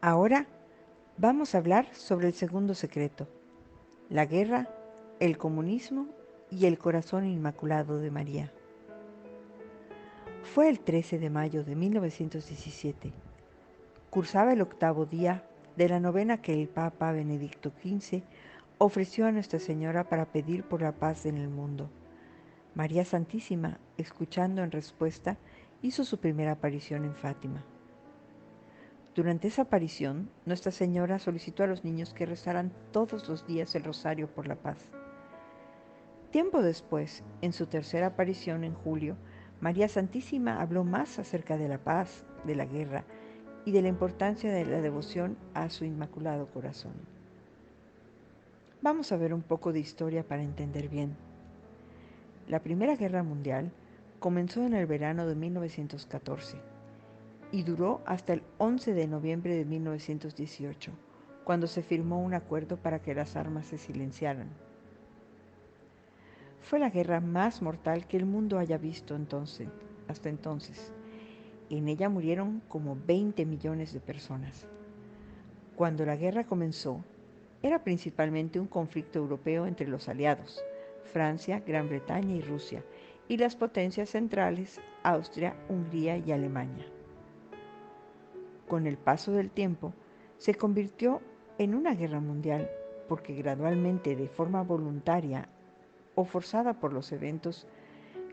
Ahora vamos a hablar sobre el segundo secreto, la guerra, el comunismo y el corazón inmaculado de María. Fue el 13 de mayo de 1917. Cursaba el octavo día de la novena que el Papa Benedicto XV ofreció a Nuestra Señora para pedir por la paz en el mundo. María Santísima, escuchando en respuesta, hizo su primera aparición en Fátima. Durante esa aparición, Nuestra Señora solicitó a los niños que rezaran todos los días el rosario por la paz. Tiempo después, en su tercera aparición en julio, María Santísima habló más acerca de la paz, de la guerra y de la importancia de la devoción a su Inmaculado Corazón. Vamos a ver un poco de historia para entender bien. La Primera Guerra Mundial comenzó en el verano de 1914 y duró hasta el 11 de noviembre de 1918, cuando se firmó un acuerdo para que las armas se silenciaran. Fue la guerra más mortal que el mundo haya visto hasta entonces. En ella murieron como 20 millones de personas. Cuando la guerra comenzó, era principalmente un conflicto europeo entre los aliados, Francia, Gran Bretaña y Rusia, y las potencias centrales, Austria, Hungría y Alemania. Con el paso del tiempo, se convirtió en una guerra mundial porque gradualmente, de forma voluntaria o forzada por los eventos,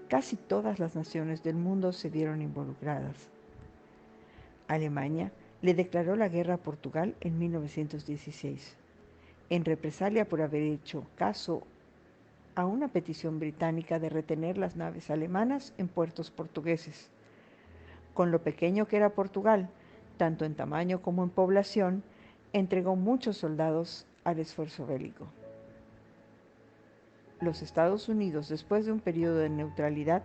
casi todas las naciones del mundo se vieron involucradas. Alemania le declaró la guerra a Portugal en 1916, en represalia por haber hecho caso a una petición británica de retener las naves alemanas en puertos portugueses. Con lo pequeño que era Portugal, tanto en tamaño como en población, entregó muchos soldados al esfuerzo bélico. Los Estados Unidos, después de un periodo de neutralidad,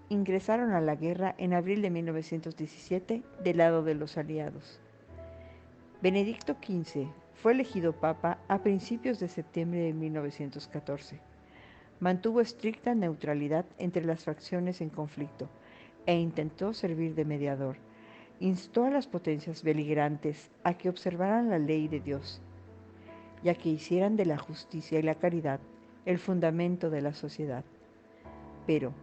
ingresaron a la guerra en abril de 1917 del lado de los aliados. Benedicto XV fue elegido papa a principios de septiembre de 1914. Mantuvo estricta neutralidad entre las facciones en conflicto e intentó servir de mediador. Instó a las potencias beligerantes a que observaran la ley de Dios y a que hicieran de la justicia y la caridad el fundamento de la sociedad. Pero,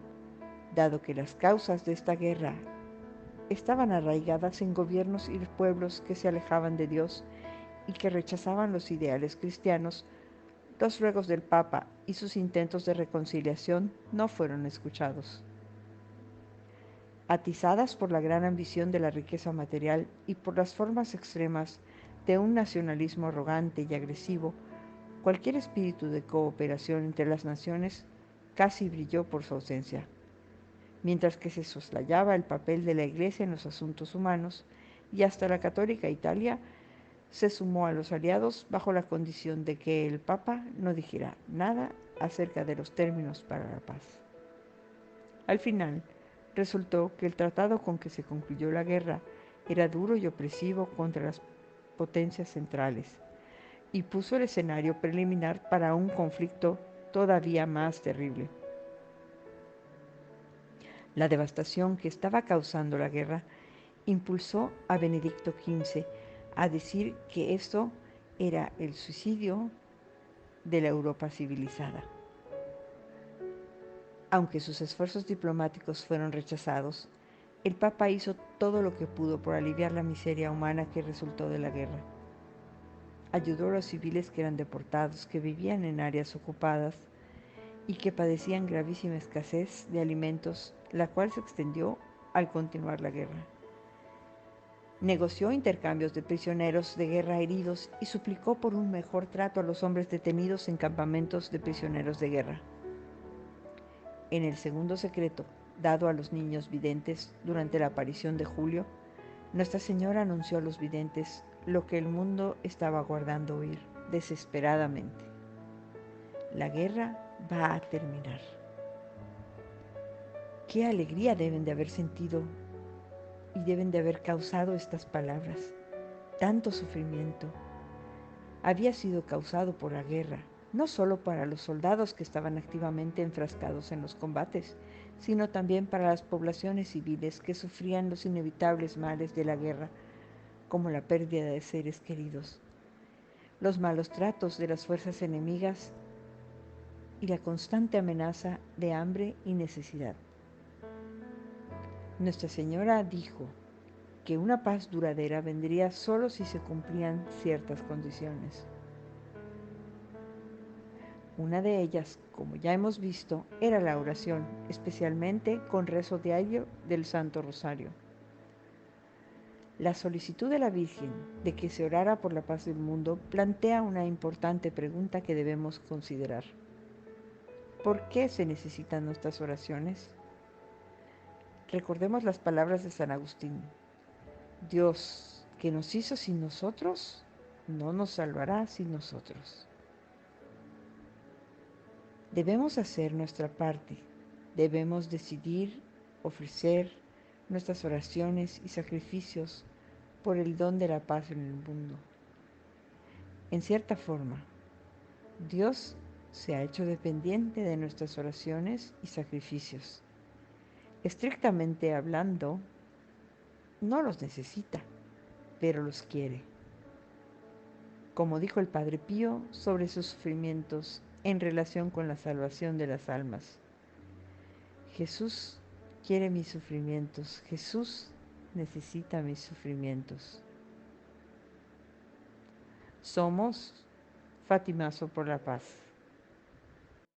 dado que las causas de esta guerra estaban arraigadas en gobiernos y pueblos que se alejaban de Dios y que rechazaban los ideales cristianos, los ruegos del Papa y sus intentos de reconciliación no fueron escuchados. Atizadas por la gran ambición de la riqueza material y por las formas extremas de un nacionalismo arrogante y agresivo, cualquier espíritu de cooperación entre las naciones casi brilló por su ausencia. Mientras que se soslayaba el papel de la Iglesia en los asuntos humanos, y hasta la católica Italia se sumó a los aliados bajo la condición de que el Papa no dijera nada acerca de los términos para la paz. Al final, resultó que el tratado con que se concluyó la guerra era duro y opresivo contra las potencias centrales y puso el escenario preliminar para un conflicto todavía más terrible. La devastación que estaba causando la guerra impulsó a Benedicto XV a decir que esto era el suicidio de la Europa civilizada. Aunque sus esfuerzos diplomáticos fueron rechazados, el Papa hizo todo lo que pudo por aliviar la miseria humana que resultó de la guerra. Ayudó a los civiles que eran deportados, que vivían en áreas ocupadas y que padecían gravísima escasez de alimentos, la cual se extendió al continuar la guerra. Negoció intercambios de prisioneros de guerra heridos y suplicó por un mejor trato a los hombres detenidos en campamentos de prisioneros de guerra. En el segundo secreto, dado a los niños videntes durante la aparición de julio, Nuestra Señora anunció a los videntes lo que el mundo estaba aguardando oír desesperadamente. La guerra va a terminar. Qué alegría deben de haber sentido y deben de haber causado estas palabras. Tanto sufrimiento había sido causado por la guerra, no solo para los soldados que estaban activamente enfrascados en los combates, sino también para las poblaciones civiles que sufrían los inevitables males de la guerra, como la pérdida de seres queridos, los malos tratos de las fuerzas enemigas y la constante amenaza de hambre y necesidad. Nuestra Señora dijo que una paz duradera vendría solo si se cumplían ciertas condiciones. Una de ellas, como ya hemos visto, era la oración, especialmente con rezo diario del Santo Rosario. La solicitud de la Virgen de que se orara por la paz del mundo plantea una importante pregunta que debemos considerar. ¿Por qué se necesitan nuestras oraciones? Recordemos las palabras de San Agustín. Dios, que nos hizo sin nosotros, no nos salvará sin nosotros. Debemos hacer nuestra parte. Debemos decidir ofrecer nuestras oraciones y sacrificios por el don de la paz en el mundo. En cierta forma, Dios se ha hecho dependiente de nuestras oraciones y sacrificios. Estrictamente hablando, no los necesita, pero los quiere. Como dijo el Padre Pío sobre sus sufrimientos en relación con la salvación de las almas. Jesús quiere mis sufrimientos. Jesús necesita mis sufrimientos. Somos Fatimazo por la Paz.